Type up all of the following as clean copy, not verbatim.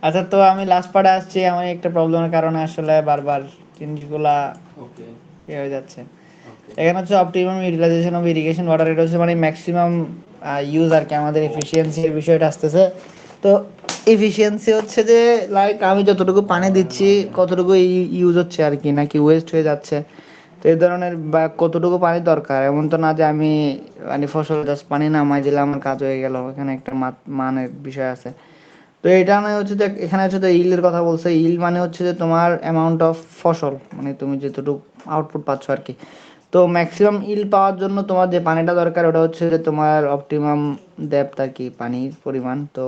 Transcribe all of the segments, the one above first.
আচ্ছা, তো আমি লাস্ট পার্টে আসছি। আমার একটা প্রবলেমের কারণে আসলে বারবার জিনিসগুলা হয়ে যাচ্ছে। এখানে হচ্ছে optimum utilization of irrigation water, এটা হচ্ছে মানে ম্যাক্সিমাম ইউজ আর কি, আমাদের এফিসিয়েন্সির বিষয়টা আসতেছে। তো এফিসিয়েন্সি হচ্ছে যে লাইক আমি যতটুকু পানি দিচ্ছি কতটুকু ইউজ হচ্ছে আর কি, নাকি ওয়েস্ট হয়ে যাচ্ছে। তো এই ধরনের বা কতটুকু পানি দরকার, এমন তো না যে আমি মানে ফসল জাস্ট পানি নামাই দিলে আমার কাজ হয়ে গেল। এখানে একটা মানের বিষয় আছে। তো এটা মানে হচ্ছে যে এখানে হচ্ছে যে ইল্ডের কথা বলছে। ইল্ড মানে হচ্ছে যে তোমার অ্যামাউন্ট অফ ফসল, মানে তুমি যতটুকু আউটপুট পাচ্ছ আর কি। তো ম্যাক্সিমাম ইল্ড পাওয়ার জন্য তোমার যে পানিটা দরকার ওটা হচ্ছে যে তোমার অপটিমাম ডেপথ আর কি, পানির পরিমাণ। তো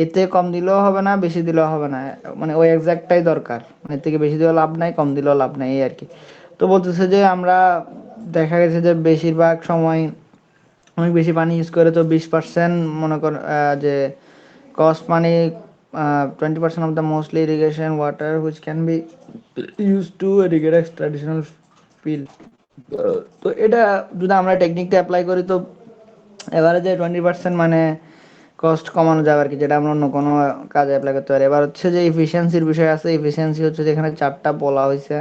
এতে কম দিলেও হবে না, বেশি দিলেও হবে না, মানে ওই এক্সাক্টটাই দরকার। মানে এর থেকে বেশি দিলেও লাভ নাই, কম দিলেও লাভ নাই, এই আর কি। তো বলতেছে যে আমরা দেখা গেছে যে বেশিরভাগ সময় অনেক বেশি পানি ইউজ করে। তো 20% মনে কর যে cost money, 20% of the mostly irrigation water which can be used to irrigate traditional field. তো এটা যদি আমরা টেকনিকটা অ্যাপ্লাই করি তো এভারেজে 20% মানে কস্ট কমানো যাবে আর কি, যেটা আমরা অন্য কোনো কাজে অ্যাপ্লাই করতে পারি। এবার হচ্ছে যে এফিসিয়েন্সির বিষয় আছে। এফিসিয়েন্সি হচ্ছে যেখানে চারটা বলা হয়েছে।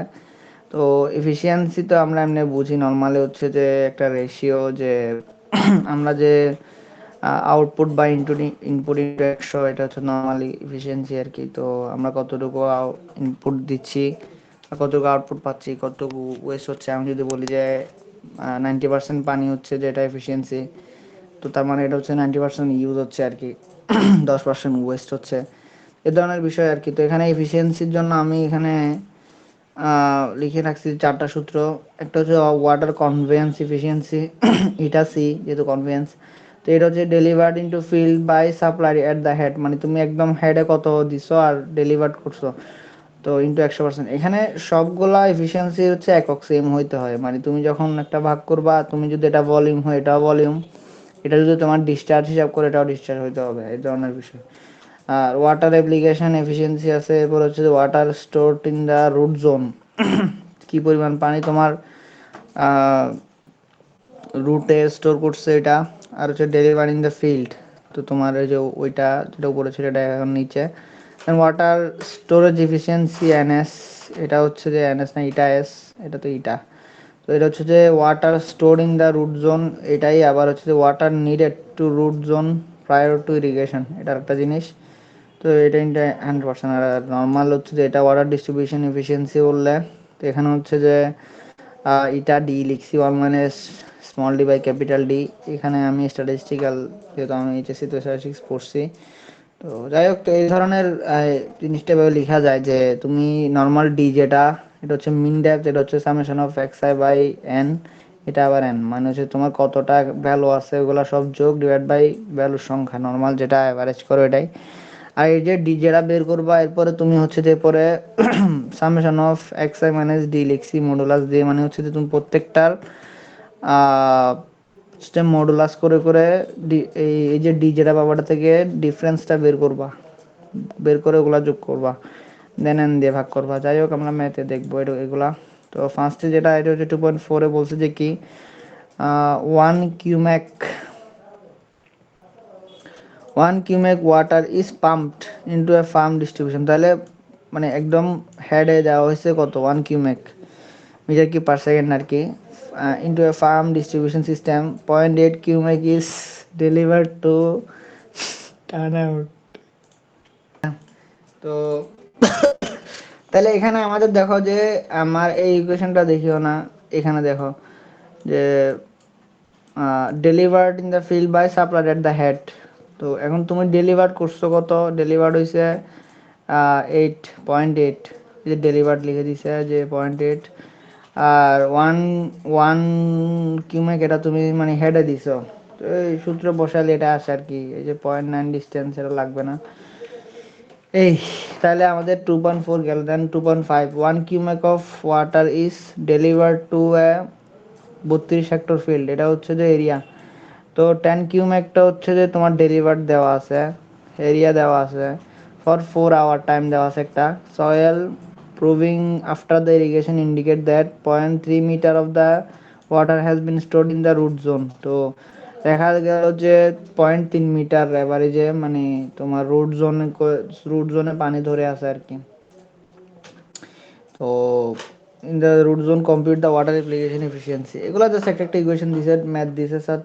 তো এফিসিয়েন্সি তো আমরা এমনি বুঝি নর্মালি হচ্ছে যে একটা রেশিও, যে আমরা যে আউটপুট বা ইনপুট ইন্টু 100, এটা হচ্ছে নর্মালি এফিসিয়েন্সি আর কি। তো আমরা কতটুকু ইনপুট দিচ্ছি আর কতটুকু আউটপুট পাচ্ছি, কতটুকু ওয়েস্ট হচ্ছে। আমি যদি বলি যে 90% পানি হচ্ছে যেটা এফিসিয়েন্সি, তো তার মানে এটা হচ্ছে 90% ইউজ হচ্ছে আর কি, 10% ওয়েস্ট হচ্ছে, এ ধরনের বিষয় আর কি। তো এখানে এফিসিয়েন্সির জন্য আমি এখানে লিখে রাখছি চারটা সূত্র। একটা হচ্ছে ওয়াটার কনভেয়েন্স এফিসিয়েন্সি, এটা সি যেহেতু কনভেয়েন্স। তো এটা হচ্ছে delivered into field by supply at the head, মানে তুমি একদম হেডে কত দিছো আর ডেলিভার্ড করছো, তো ইনটু 100%। এখানে সবগুলা এফিসিয়েন্সি হচ্ছে একক সেম হইতে হয়। মানে তুমি যখন একটা ভাগ করবা, তুমি যদি এটা ভলিউম হয় এটাও ভলিউম, এটা যদি তোমার ডিসচার্জ হিসাব করে এটাও ডিসচার্জ হইতে হবে, এই ধরনের বিষয়। আর ওয়াটার অ্যাপ্লিকেশন এফিসিয়েন্সি আছে। এরপর হচ্ছে water stored in the root zone, কি পরিমাণ পানি তোমার রুটে স্টোর করছে এটা। আর হচ্ছে ডেলিভার ইন দ্য ফিল্ড, তো তোমার ওই যে ওইটা যেটা উপরে ছিল এটা এখন নিচে। ওয়াটার স্টোরেজ এফিসিয়েন্সি এনএস, এটা হচ্ছে যে এনএস না ইটা এস, এটা তো ইটা। তো এটা হচ্ছে যে water store in the root zone, এটাই। আবার হচ্ছে যে water needed to root zone prior to irrigation, এটা একটা জিনিস। তো এটা 100%। আর নর্মাল হচ্ছে যে এটা ওয়াটার ডিস্ট্রিবিউশন এফিসিয়েন্সি বললে, তো এখানে হচ্ছে যে এটা ডি লিখছি, 1 small D by capital D. এখানে আমি স্ট্যাটিস্টিক্যাল, যেহেতু আমি এইচএসসি তো স্ট্যাটিস্টিক্স পড়ছি। তো যাই হোক, তো এই ধরনের জিনিসটা এভাবে লেখা যায় যে তুমি নর্মাল ডি যেটা, এটা হচ্ছে মিন ডেপথ, এটা হচ্ছে summation of X I by N, এটা আবার এন মানে হচ্ছে তোমার কতটা ভ্যালু আছে ওগুলো সব যোগ ডিভাইড বাই ভ্যালুর সংখ্যা, নর্মাল যেটা অ্যাভারেজ করো এটাই। আর এই যে ডি যেটা বের করবা, এরপরে তুমি হচ্ছে যে পরে summation of X I minus D লিখছি মডুলাস দিয়ে, মানে হচ্ছে যে তুমি প্রত্যেকটার স্টেম মডুলাস করে করে এই যে ডি যেটা পাবাটা থেকে ডিফারেন্সটা বের করবা, বের করে ওগুলা যোগ করবা, দেন এন দিয়ে ভাগ করবা। যাই হোক, আমরা ম্যাথে দেখবো এগুলা। তো ফার্স্টে যেটা এটা হচ্ছে 2.4-এ বলছে যে কি 1 cumec water is pumped into a farm distribution. তাহলে মানে একদম হেডে দেওয়া হয়েছে কত, 1 কিউমেক মিটার কি পার সেকেন্ড আর কি, into a farm distribution system. 0.8 cumec is delivered to turn out. তো তাহলে এখানে আমাদের দেখো যে আমার এই ইকুয়েশনটা দেখিও না, এখানে দেখো যে delivered in the field by supplied at the head. তো এখন তুমি ডেলিভার্ড করছো কত, ডেলিভার্ড হয়েছে 8.8, যে ডেলিভার্ড লিখে দিছে যে 0.8। আর ওয়ান ওয়ান কিউমেক এটা তুমি মানে হেডে দিছো, তো এই সূত্র বসালে এটা আসে আর কি। এই যে 0.9 ডিস্টেন্স, এটা লাগবে না এই। তাহলে আমাদের 2.4 গেল, দেন 2.5, 1 cumec of water is delivered two A 32 hectare field, এটা হচ্ছে যে এরিয়া। তো 10 কিউমেকটা হচ্ছে যে তোমার ডেলিভার্ড দেওয়া আছে, এরিয়া দেওয়া আছে, ফর 4 আওয়ার টাইম দেওয়া আছে একটা। Soil proving after the irrigation indicate that 0.3 metre of the water has been stored in the root zone. তো দেখা গেল যে 0.3 মিটার এভারেজে মানে তোমার রুট জোনে পানি ধরে আছে আর কি। তো in the root zone compute the water application efficiency, এগুলো জাস্ট একটা একটা ইকুয়েশন দিছে, ম্যাথ দিছে স্যার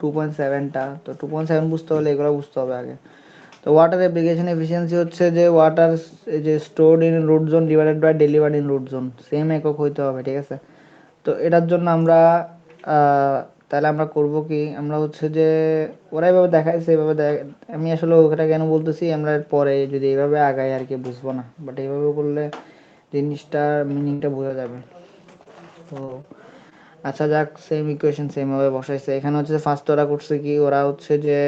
2.7টা। তো 2.7 বুঝতে হলে এগুলো বুঝতে হবে আগে। তো ওয়াটার অ্যাপ্লিকেশন এফিসিয়েন্সি হচ্ছে যে ওয়াটার যে stored in root zone divided by delivered in root zone, same একক হইতে হবে, ঠিক আছে। তো এটার জন্য আমরা তাহলে আমরা করব কি, আমরা হচ্ছে যে ওরা এভাবে দেখাইছে, এভাবে আমি আসলে ওটা কেন বলতেছি, আমরা পরে যদি এইভাবে আগাই আর কি বুঝবো না, বাট এইভাবে করলে জিনিসটার মিনিংটা বোঝা যাবে। তো আচ্ছা যাক, সেম ইকুয়েশন সেম ভাবে বসাইছে। এখানে হচ্ছে ফার্স্ট ওরা করছে কি, ওরা হচ্ছে যে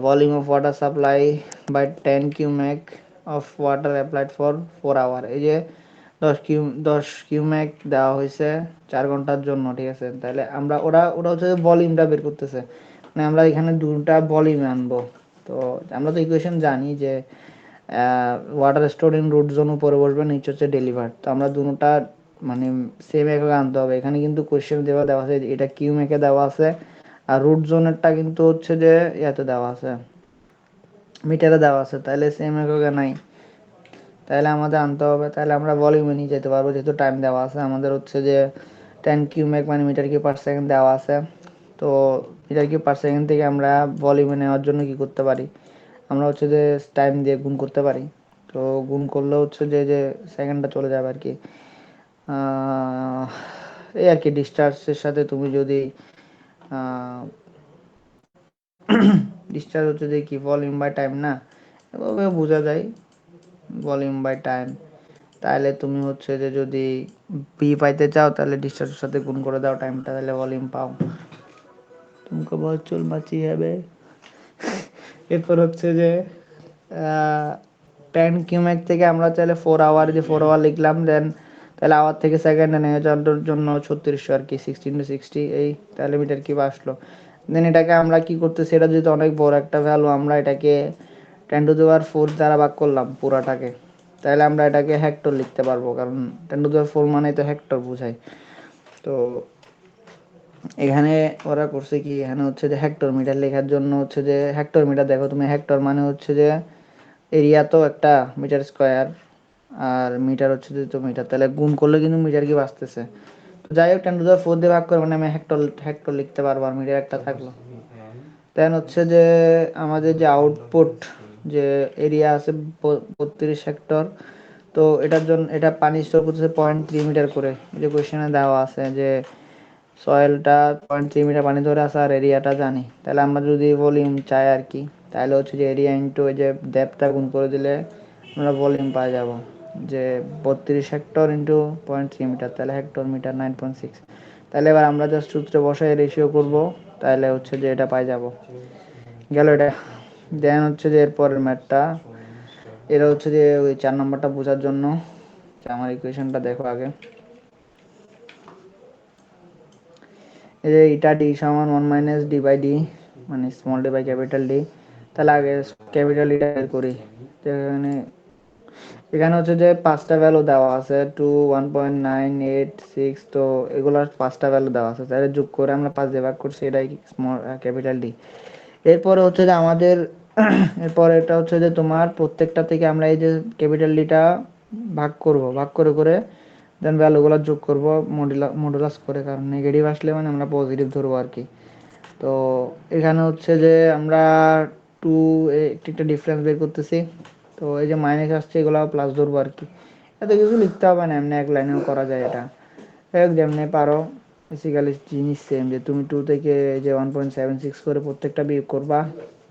volume of water supply by 10 cumec of water applied for 4 hour, এই যে 10 কিউমেক দেওয়া হয়েছে 4 ঘন্টার জন্য, ঠিক আছে। তাহলে আমরা ওরা ওরা হচ্ছে ভলিউমটা বের করতেছে, মানে আমরা এখানে দুটা ভলিউম আনবো। তো আমরা তো ইকুয়েশন জানি যে water store in root zone উপরে বসবে, নিচে হচ্ছে ডেলিভার। তো আমরা দুটা মানে সেম এভাবে আনতে হবে। এখানে কিন্তু কোয়েশ্চেন দেওয়া আছে, এটা কিউমেকে দেওয়া আছে, আর রুট জোনেরটা কিন্তু হচ্ছে যে ইয়াতে দেওয়া আছে, মিটারে দেওয়া আছে, তাহলে সেম এককে নাই, তাহলে আমাদের আনতে হবে। তাহলে আমরা ভলিউমে নিয়ে যেতে পারবো, যেহেতু টাইম দেওয়া আছে আমাদের হচ্ছে যে 10 কিউমেক মানে মিটার কিউব পার সেকেন্ড দেওয়া আছে। তো মিটার কিউব পার সেকেন্ড থেকে আমরা ভলিউমে নেওয়ার জন্য কি করতে পারি, আমরা হচ্ছে যে টাইম দিয়ে গুণ করতে পারি। তো গুণ করলে হচ্ছে যে যে সেকেন্ডটা চলে যাবে আর কি। এই আর কি, ডিসচার্জের সাথে তুমি যদি ডিসচার্জ হচ্ছে যে কি ভলিউম বাই টাইম না, এভাবে বোঝা যায় ভলিউম বাই টাইম। তাহলে তুমি হচ্ছে যে যদি পি পাইতে চাও তাহলে ডিসচার্জের সাথে গুণ করে দাও টাইমটা, তাহলে ভলিউম পাও। তোমাকে বহুত চুল বাঁচি যাবে। এরপর হচ্ছে যে 10 কিউমেক থেকে আমরা চাইলে 4 আওয়ার, যে 4 আওয়ার লিখলাম, দেন তাহলে আওয়ার থেকে সেকেন্ডে নিয়ে যাওয়ার জন্য 3600 আর কি, 16 × 60, এই তাহলে মিটার কিউব আসলো। দেন এটাকে আমরা কি করতেছি, এটা যেহেতু অনেক বড় একটা ভ্যালু, আমরা এটাকে 10⁴ দ্বারা ভাগ করলাম পুরাটাকে, তাহলে আমরা এটাকে হেক্টর লিখতে পারবো, কারণ 10⁴ মানে তো হেক্টর বোঝায়। তো এখানে ওরা করছে কি, এখানে হচ্ছে যে হেক্টর মিটার লেখার জন্য হচ্ছে যে হেক্টর মিটার, দেখো তুমি হেক্টর মানে হচ্ছে যে এরিয়া তো একটা মিটার স্কোয়ার, আর মিটার হচ্ছে যে তো মিটার, তাহলে গুণ করলে কিন্তু মিটার কি আসতেছে। তো যাই হোক 10⁴ দিয়ে ভাগ করে মানে আমি হেক্টর হেক্টর লিখতে পারবো, আর মিটার একটা থাকলো। দেন হচ্ছে যে আমাদের যে আউটপুট যে এরিয়া আছে 32 হেক্টর, তো এটার জন্য এটা পানি স্টোর করতেছে 0.3 মিটার করে, যে কোয়েশ্চেনে দেওয়া আছে যে সয়েলটা 0.3 মিটার পানি ধরে আছে আর এরিয়াটা জানি। তাহলে আমরা যদি ভলিউম চাই আর কি, তাহলে হচ্ছে যে এরিয়া ইন্টু ওই যে ডেপথটা গুণ করে দিলে আমরা ভলিউম পাই যাব, যে 32 হেক্টর ইন্টু 0.3 মিটার, তাহলে হেক্টর মিটার 9.6। তাহলে এবার আমরা জাস্ট সূত্রে বসায় রেশিও করব, তাহলে হচ্ছে যে এটা পাই যাব, গেল এটা। দেন হচ্ছে যে এরপরের ম্যাথটা, এটা হচ্ছে যে ওই 4 নম্বরটা বোঝার জন্য, আমার ইকুয়েশনটা দেখো আগে। এই যে ইটা ডি সমান 1 - d/d, মানে small D by capital D. তাহলে আগে ক্যাপিটাল ডিটা বের করি। তো এখানে এখানে হচ্ছে যে 5টা ভ্যালু দেওয়া আছে, 2, 1.986, তো এগুলোর 5টা ভ্যালু দেওয়া আছে, তাহলে যোগ করে আমরা 5 দিয়ে ভাগ করছি, এটাই স্মল ক্যাপিটাল ডি। এরপরে হচ্ছে যে আমাদের এরপরে এটা হচ্ছে যে তোমার প্রত্যেকটা থেকে আমরা এই যে ক্যাপিটাল ডিটা ভাগ করব, ভাগ করে করে দেন ভ্যালুগুলো যোগ করব মডুলাস করে, কারণ নেগেটিভ আসলে মানে আমরা পজিটিভ ধরবো আর কি। তো এখানে হচ্ছে যে আমরা টু একটা ডিফারেন্স বের করতেছি, তো এই যে মাইনাস আসছে এগুলো প্লাস ধরবো আর কি। এত কিছু লিখতে হবে না, এমনি এক লাইনেও করা যায় এটা, যেমনি পারো। বেসিক্যালি জিনিস সেম, যে তুমি 2 থেকে যে 1.76 করে প্রত্যেকটা বিয়োগ করবা,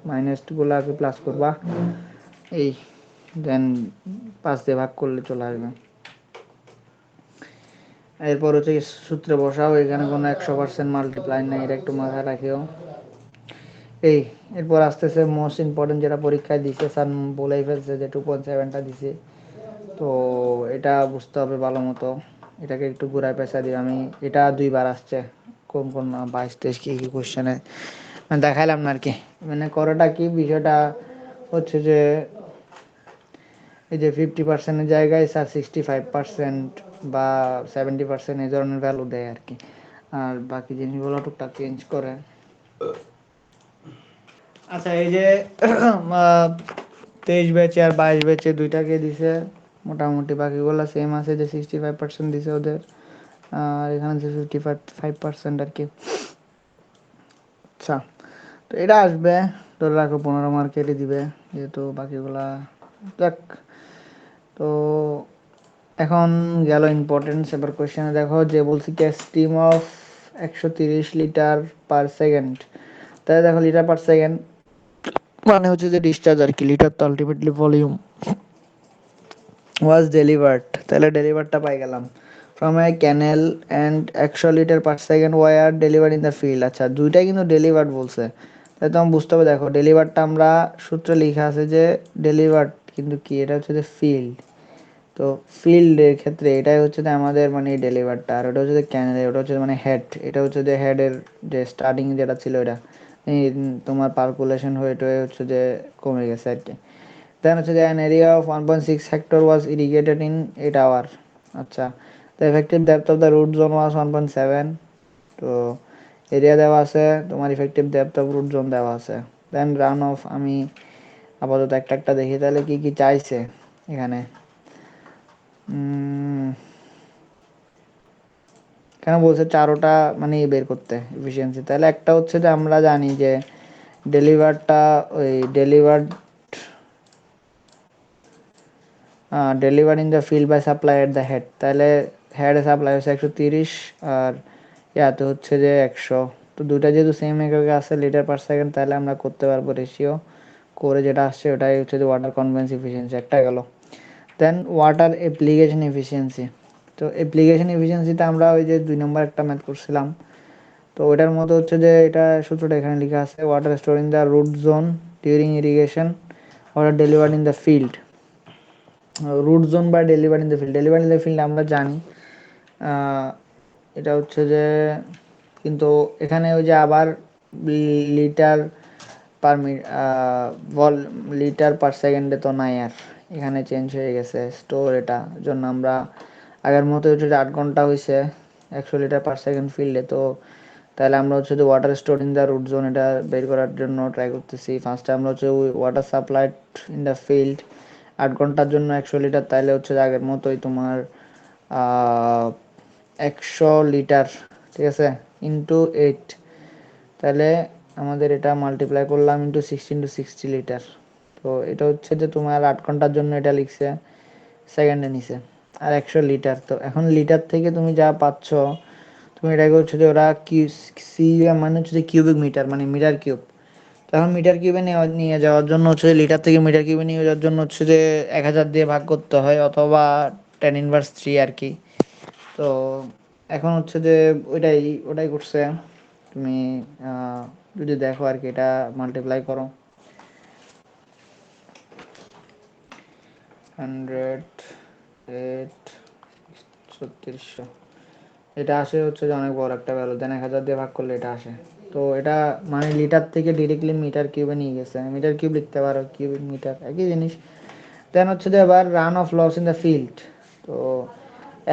মাইনাসগুলোকে প্লাস করবা, এই দেন 5 দিয়ে ভাগ করলে চলে আসবে। এরপর হচ্ছে সূত্রে বসাও, এখানে কোনো 100% মাল্টিপ্লাই নেই, এটা একটু মাথায় রাখিও। এই এরপর আসতেছে মোস্ট ইম্পর্টেন্ট, যেটা পরীক্ষায় দিছে, স্যার বলেই ফেলছে যে 2.7টা দিছে। তো এটা বুঝতে হবে ভালো মতো, এটাকে একটু ঘুরায় পেঁচা দিই আমি। এটা 2বার আসছে, কোন কোন 22-23 কি কি কোশ্চেনে দেখাইলাম না আর কি। মানে করাটা কি বিষয়টা হচ্ছে যে এই যে 50%-এর জায়গায় স্যার 65% বা 70% এই ধরনের ভ্যালু দেয় আর কি, আর বাকি জিনিসগুলো টুকটাক চেঞ্জ করে। আচ্ছা, এই যে 23 ব্যাচে আর 22 ব্যাচে দুইটাকে দিছে মোটামুটি, বাকিগুলো সেম আছে, যে 65% দিছে ওদের, আর এখানে যে 55% আর কি। আচ্ছা, তো এটা আসবে ধরে রাখো 15 মার্কেটই দিবে, যেহেতু বাকিগুলা দেখ। তো এখন গেল ইম্পর্টেন্স, এবার কোয়েশ্চেনে দেখো যে বলছি কি steam of 130 litre per second, তাই দেখো লিটার পার সেকেন্ড মানে হচ্ছে যে ডিসচার্জ আর কি, লিটার তো আলটিমেটলি ভলিউম, ওয়াজ ডেলিভার্ড, তাহলে ডেলিভারটা পাই গেলাম from a canal and 100 litre per second were deliver in the field. আচ্ছা, দুইটাই কিন্তু ডেলিভার্ড বলছে, তাই তো আমি বুঝতে হবে। দেখো ডেলিভারটা আমরা সূত্রে লেখা আছে যে ডেলিভার্ড, কিন্তু কি এটা হচ্ছে যে ফিল্ড, তো ফিল্ডের ক্ষেত্রে এটাই হচ্ছে যে আমাদের মানে ডেলিভারটা, আর ওটা হচ্ছে যে ক্যানেল, ওটা হচ্ছে মানে হেড, এটা হচ্ছে যে হেডের যে স্টার্টিং যেটা ছিল এটা তোমার পার্কুলেশন হয়ে এটা হচ্ছে যে কমে গেছে আর কি। দেন হচ্ছে যে an area of 1.6 hectare was irrigated in 8 hour। আচ্ছা, the effective depth of the root zone was 1.7, তো এরিয়া দেওয়া আছে, তোমার effective depth of root zone দেওয়া আছে। দেন রান অফ, আমি আপাতত একটা একটা দেখি তাহলে কি কি চাইছে এখানে। কেন বলছে চারোটা মানে বের করতে এফিসিয়েন্সি, তাহলে একটা হচ্ছে যে আমরা জানি যে ডেলিভারটা ওই deliver in the field by supply at the head, তাহলে হেডে সাপ্লাই হচ্ছে 130 আর ইয়াতে হচ্ছে যে 100, তো দুটা যেহেতু সেম এককে আছে লিটার পার সেকেন্ড, তাহলে আমরা করতে পারবো রেশিও করে, যেটা আসছে ওটাই হচ্ছে যে ওয়াটার কনভেন্স এফিসিয়েন্সি, একটা গেল। দেন ওয়াটার অ্যাপ্লিকেশন এফিসিয়েন্সি, তো অ্যাপ্লিকেশন এফিসিয়েন্সিতে আমরা ওই যে 2 নম্বর একটা ম্যাথ করছিলাম, তো ওটার মতো হচ্ছে যে এটা সূত্রটা এখানে লেখা আছে, water store in the root zone during irrigation, water delivered in the field. Root zone বা deliver in the field, deliver in the field আমরা জানি এটা হচ্ছে যে, কিন্তু এখানে ওই যে আবার লিটার পার বল লিটার পার সেকেন্ডে তো নাই, আর এখানে চেঞ্জ হয়ে গেছে স্টোর, এটা জন্য আমরা আগের মতো হচ্ছে 8 ঘন্টা হয়েছে 100 লিটার পার সেকেন্ড ফিল্ডে, তো তাহলে আমরা হচ্ছে যে water store in the root zone এটা বের করার জন্য ট্রাই করতেছি। ফার্স্টে আমরা হচ্ছে water supplied in the field 8 ঘন্টার জন্য 100 লিটার, তাহলে হচ্ছে আগের মতোই তোমার 100 লিটার, ঠিক আছে, ইন্টু 8, তাহলে আমাদের এটা মাল্টিপ্লাই করলাম ইন্টু 16 লিটার, তো এটা হচ্ছে যে তোমার 8 ঘন্টার জন্য এটা লিখছে সেকেন্ডে নিছে, আর 100 লিটার, তো এখন লিটার থেকে তুমি যা পাচ্ছ তুমি এটাকে হচ্ছে যে ওরা সি মানে হচ্ছে যে কিউবিক মিটার মানে মিটার কিউব, তখন মিটার কিউবে নিয়ে যাওয়ার জন্য হচ্ছে লিটার থেকে মিটার কিউবে নিয়ে যাওয়ার জন্য হচ্ছে যে 1000 দিয়ে ভাগ করতে হয়, অথবা 10⁻³ আর কি। তো এখন হচ্ছে যে ওইটাই ওটাই করছে, তুমি যদি দেখো আর কি এটা মাল্টিপ্লাই করো 100 8 3600, এটা আসে হচ্ছে যে অনেক বড় একটা ভ্যালু, দেন 1000 দিয়ে ভাগ করলে এটা আসে, তো এটা মানে লিটার থেকে ডিরেক্টলি মিটার কিউবে নিয়ে গেছে, মিটার কিউব লিখতে পারো কিউবিক মিটার একই জিনিস। দেন হচ্ছে যে এবার runoff loss in the field, তো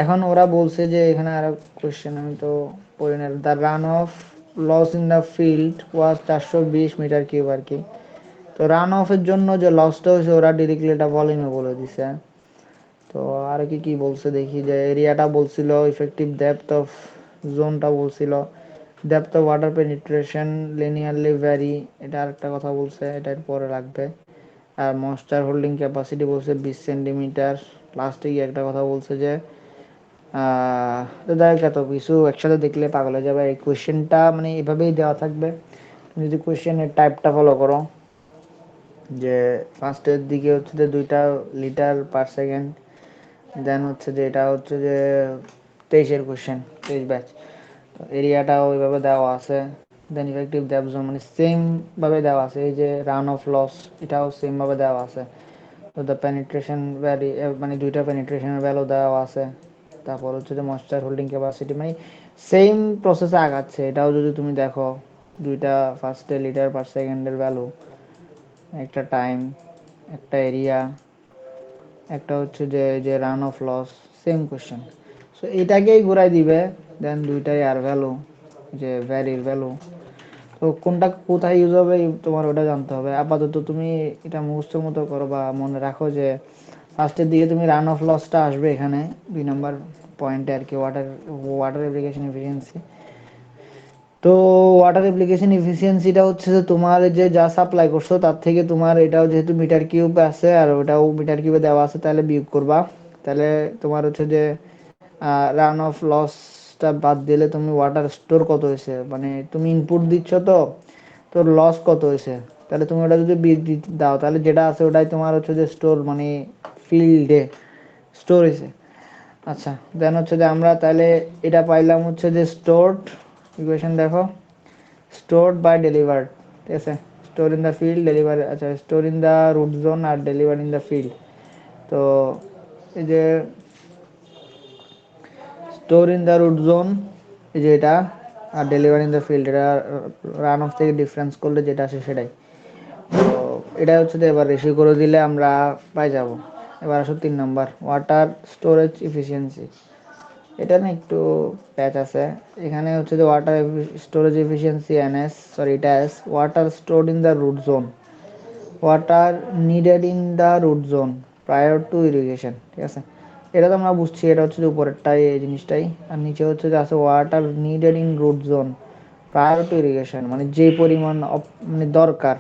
এখন ওরা বলছে যে এখানে আরো কোয়েশ্চেন আমি তো পড়ি না, the runoff loss in the field was 420 meter cube আর কি। তো রান অফের জন্য যে লসটা হয়েছে ওরা ডিরেক্টলি এটা ভলিউমে বলে দিছে। তো আর কি কি বলছে দেখি, যে এরিয়াটা বলছিল, ইফেক্টিভ ডেপথ অফ জোনটা বলছিল, depth of water penetration linearly vary, এটা আরেকটা কথা বলছে, এটার পরে লাগবে। আর ময়েশ্চার হোল্ডিং ক্যাপাসিটি বলছে 20 সেন্টিমিটার। লাস্টে গিয়ে একটা কথা বলছে যে তো দেখ এত কিছু একসাথে দেখলে পাগল হয়ে যাবে, এই কোয়েশ্চেনটা মানে এভাবেই দেওয়া থাকবে, তুমি যদি কোয়েশ্চেনের টাইপটা ফলো করো, যে ফার্স্টের দিকে হচ্ছে যে 2টা লিটার পার সেকেন্ড, দেন হচ্ছে যে এটা হচ্ছে যে 23-এর কোয়েশ্চেন, 23 ব্যাচ, তো এরিয়াটাও ওইভাবে দেওয়া আছে। দেন ইফেক্টিভ ডেপথ জোন মানে সেম ভাবে দেওয়া আছে, এই যে রান অফ লস এটাও সেম ভাবে দেওয়া আছে। তো দ্য পেনিট্রেশন ভ্যালি মানে 2টা পেনিট্রেশনের ভ্যালু দেওয়া আছে। তারপর হচ্ছে যে ময়েশ্চার হোল্ডিং ক্যাপাসিটি মানে সেম প্রসেসে আগাচ্ছে, এটাও যদি তুমি দেখো 2টা ফার্স্টে লিটার পার সেকেন্ডের ভ্যালু, একটা টাইম, একটা এরিয়া, একটা হচ্ছে যে runoff loss, same question. So এটাকেই ঘুরাই দিবে, দেন 2টাই আর ভ্যালু, যে ভ্যারির ভ্যালু, তো কোনটা কোথায় ইউজ হবে তোমার ওটা জানতে হবে। আপাতত তুমি এটা মুখস্থ মতো করো বা মনে রাখো যে ফার্স্টের দিকে তুমি রান অফ লসটা আসবে এখানে 2 নম্বর পয়েন্টে আর কি, ওয়াটার অ্যাপ্লিকেশন এফিসিয়েন্সি। তো ওয়াটার অ্যাপ্লিকেশন এফিসিয়েন্সিটা হচ্ছে যে তোমার যে যা সাপ্লাই করছো তার থেকে তোমার এটাও যেহেতু মিটার কিউব আছে আর ওটাও মিটার কিউবে দেওয়া আছে, তাহলে বিয়োগ করবা। তাহলে তোমার হচ্ছে যে রান অফ লসটা বাদ দিলে তুমি ওয়াটার স্টোর কত হয়েছে, মানে তুমি ইনপুট দিচ্ছ তো তোর লস কত হয়েছে, তাহলে তুমি ওটা যদি দাও তাহলে যেটা আছে ওটাই তোমার হচ্ছে যে স্টোর মানে ফিল্ডে স্টোর হয়েছে। আচ্ছা, দেন হচ্ছে যে আমরা তাহলে এটা পাইলাম হচ্ছে যে স্টোরড, ইকুয়েশন দেখো, স্টোরড বাই ডেলিভার্ড, ঠিক আছে। Store in the field, deliver, আচ্ছা store in the root zone আর ডেলিভার ইন দ্য ফিল্ড। তো এই যে store in the root zone এই যে এটা, আর ডেলিভার ইন দ্য ফিল্ড এটা রান অফ থেকে ডিফারেন্স করলে যেটা আসে সেটাই। তো এটা হচ্ছে যে এবার রেশিও করে দিলে আমরা পাই যাব। এবার আসো 3 নম্বর, ওয়াটার স্টোরেজ এফিসিয়েন্সি। এটা না একটু প্যাচ আছে এখানে, হচ্ছে যে ওয়াটার স্টোরেজ এফিসিয়েন্সি এনএস, সরি এটা S, water stored in the root zone, water needed in the root zone prior to irrigation, ঠিক আছে। এটা তো আমরা বুঝছি, এটা হচ্ছে যে উপরেরটাই এই জিনিসটাই, আর নিচে হচ্ছে যে আছে water needed in root zone prior to irrigation, মানে যে পরিমাণ মানে দরকার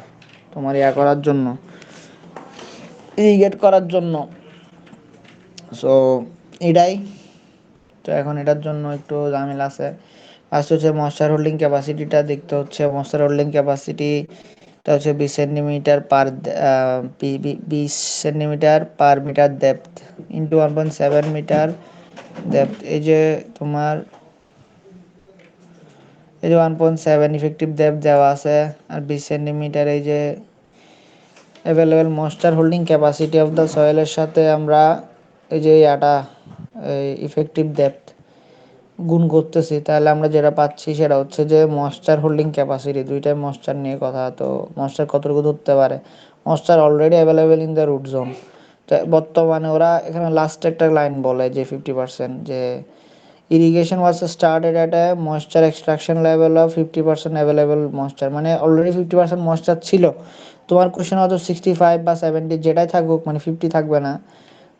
তোমার ইয়া করার জন্য, ইরিগেট করার জন্য। সো এটাই। তো এখন এটার জন্য একটু ঝামেলা আছে। ফার্স্ট হচ্ছে ময়েশ্চার হোল্ডিং ক্যাপাসিটিটা দেখতে হচ্ছে, ময়েশ্চার হোল্ডিং ক্যাপাসিটিটা হচ্ছে 20 centimetre per depth into 1.7 metre depth. এই যে তোমার এই যে 1.7 ইফেক্টিভ ডেপথ দেওয়া আছে, আর 20 সেন্টিমিটার এই যে available moisture holding capacity of the সয়েলের সাথে আমরা এই যে ইয়াটা ইফেক্টিভ ডেপথ গুণ করতেছি, তাহলে আমরা যেটা পাচ্ছি সেটা হচ্ছে যে ময়েশ্চার হোল্ডিং ক্যাপাসিটি, দুইটাই ময়েশ্চার নিয়ে কথা। তো ময়েশ্চার কতটুকু ধরতে পারে, moisture already available in the root zone. তো বর্তমানে ওরা এখানে লাস্ট একটা লাইন বলে যে 50%, যে irrigation was started at a moisture extraction level of 50% available moisture, মানে অলরেডি 50% ময়েশ্চার ছিল। তোমার কোশ্চেন হয়তো 65 বা 70 যেটাই থাকুক, মানে 50 থাকবে না।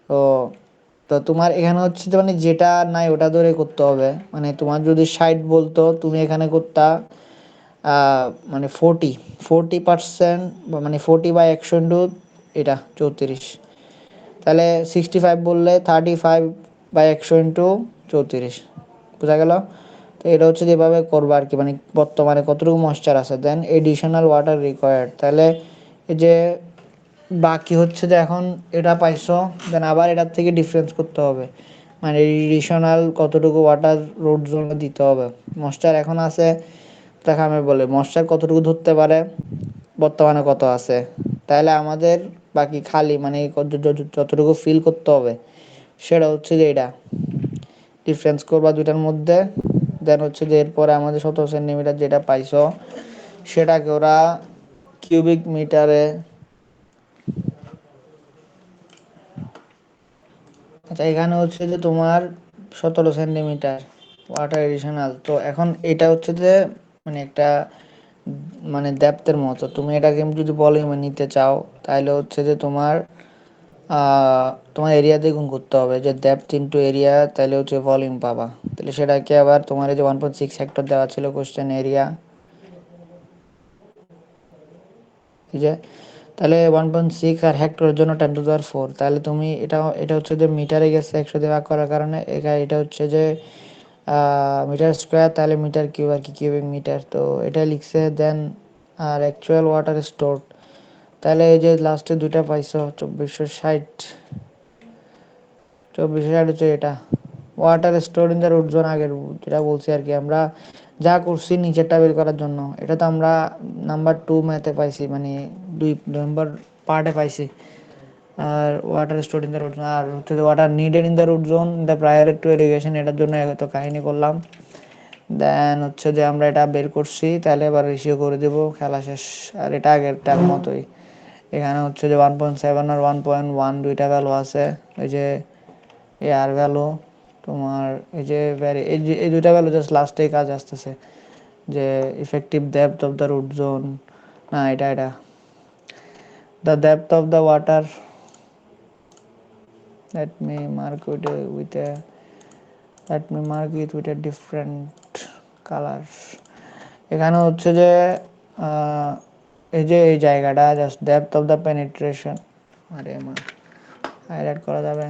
তো তো তোমার এখানে হচ্ছে যে মানে যেটা নাই ওটা ধরে করতে হবে, মানে তোমার যদি 60 বলতো তুমি এখানে করতা মানে 40% মানে 40/100 এটা 34, তাহলে 65 বললে 35/100 × 34, বোঝা গেল। তো এটা হচ্ছে যেভাবে করবো আর কি, মানে বর্তমানে কতটুকু ময়েশ্চার আছে, দেন এডিশনাল ওয়াটার রিকোয়ার্ড। তাহলে এই যে বাকি হচ্ছে যে এখন এটা পাইছো, দেন আবার এটার থেকে ডিফারেন্স করতে হবে, মানে এডিশনাল কতটুকু ওয়াটার রোড জোনে দিতে হবে। ময়েশ্চার এখন আছে দেখো, আমি বলে ময়েশ্চার কতটুকু ধরতে পারে, বর্তমানে কত আছে, তাহলে আমাদের বাকি খালি মানে যতটুকু ফিল করতে হবে সেটা হচ্ছে যে এটা ডিফারেন্স করবা দুইটার মধ্যে। দেন হচ্ছে যে এরপরে আমাদের 17 সেন্টিমিটার যেটা পাইছো সেটাকে ওরা কিউবিক মিটারে, আচ্ছা এখানে হচ্ছে যে তোমার 17 সেন্টিমিটার ওয়াটার এডিশনাল। তো এখন এটা হচ্ছে যে মানে একটা মানে ডেপথের মতো, তুমি এটাকে যদি ভলিউমে নিতে চাও তাহলে হচ্ছে যে তোমার তোমার এরিয়া দিয়ে গুণ করতে হবে, যে ডেপথ ইন্টু এরিয়া, তাহলে হচ্ছে ভলিউম পাবা। তাহলে সেটাকে আবার তোমার এই যে 1.6 হেক্টর দেওয়া ছিল কোশ্চেন এরিয়া, ঠিক আছে। তাহলে 1.6 আর হেক্টরের জন্য 10⁴, তাহলে তুমি এটা এটা হচ্ছে যে মিটারে গেছে 100 দিয়ে ভাগ করার কারণে, এখানে এটা হচ্ছে যে মিটার স্কোয়ার, তাহলে মিটার কিউব আর কি, কিউবিক মিটার। তো এটা লিখছে দেন, আর অ্যাকচুয়াল ওয়াটার স্টোর, তাহলে এই যে লাস্টে দুইটা পাইছো 2460, 2460 হচ্ছে এটা water store in the root zone. আগের যেটা বলছি আর কি, আমরা যা করছি নিচেরটা বের করার জন্য, এটা তো আমরা নাম্বার 2 ম্যাথে পাইছি, মানে 2 নম্বর পার্টে পাইছি। আর water store in the root zone, আর হচ্ছে water needed in the root zone the prior to irrigation, এটার জন্য এত কাহিনী করলাম। দেন হচ্ছে যে আমরা এটা বের করছি, তাহলে এবার রেশিও করে দেবো, খেলা শেষ। আর এটা আগেরটার মতোই, এখানে হচ্ছে যে 1.7 আর 1.1 দুইটা ভ্যালু আছে, এই যে এয়ার ভ্যালু তোমার এই যে এই দুইটা ভ্যালু জাস্ট লাস্টে কাজ আসতেছে। যে effective depth of the root zone, না এটা the depth of the water, let me mark it with a different color. এখানে হচ্ছে যে এই যে এই জায়গাটা just depth of the penetration, আরে মা হাইলাইট করা যাবে,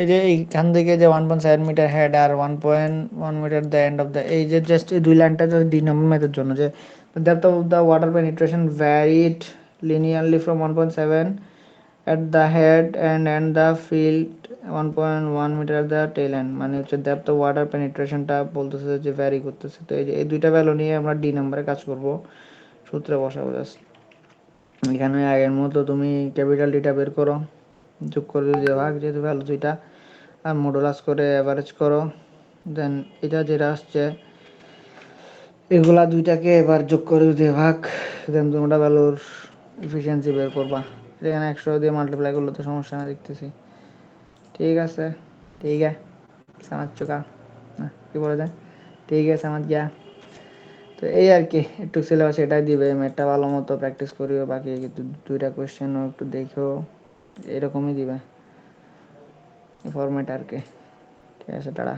এই যে এইখান থেকে যে 1.7 মিটার হেড আর 1.1 metre the end of the, এই যে জাস্ট এই দুই লাইনটা জাস্ট ডি নম্বর ম্যাথের জন্য, যে depth of the water penetration varied linearly from 1.7 at the head and end the field 1.1 metre the tail end, মানে হচ্ছে ডেপথ অফ ওয়াটার পেনিট্রেশনটা বলতেছে যে ভ্যারি করতেছে। তো এই দুইটা ভ্যালু নিয়ে আমরা ডি নম্বরে কাজ করব, সূত্রে বসাবো জাস্ট। এখানে আগের মতো তুমি ক্যাপিটাল ডিটা বের করো, যোগ করে দিয়ে ভাগ, যেহেতু ভ্যালু দুইটা, আর মডুলাস করে অ্যাভারেজ করো, দেন এটা যেটা আসছে এগুলা দুইটাকে এবার যোগ করে দিয়ে ভাগ, দেন তোমরা ভ্যালুর এফিসিয়েন্সি বের করবা। এখানে 100 দিয়ে মাল্টিপ্লাই করলে তো সমস্যা না দেখতেছি। ঠিক আছে, ঠিক আছে সামাজ চুকা না কি বলে যায়, ঠিক আছে সামাজ গিয়া। তো এই আর কি, একটু সিলেবাস এটাই দিবে, ম্যাথটা ভালো মতো প্র্যাকটিস করিও, বাকি দুইটা কোয়েশ্চেনও একটু দেখো, এরকমই দিবে ফরম্যাট আর কি। ঠিক আছে, টাটা।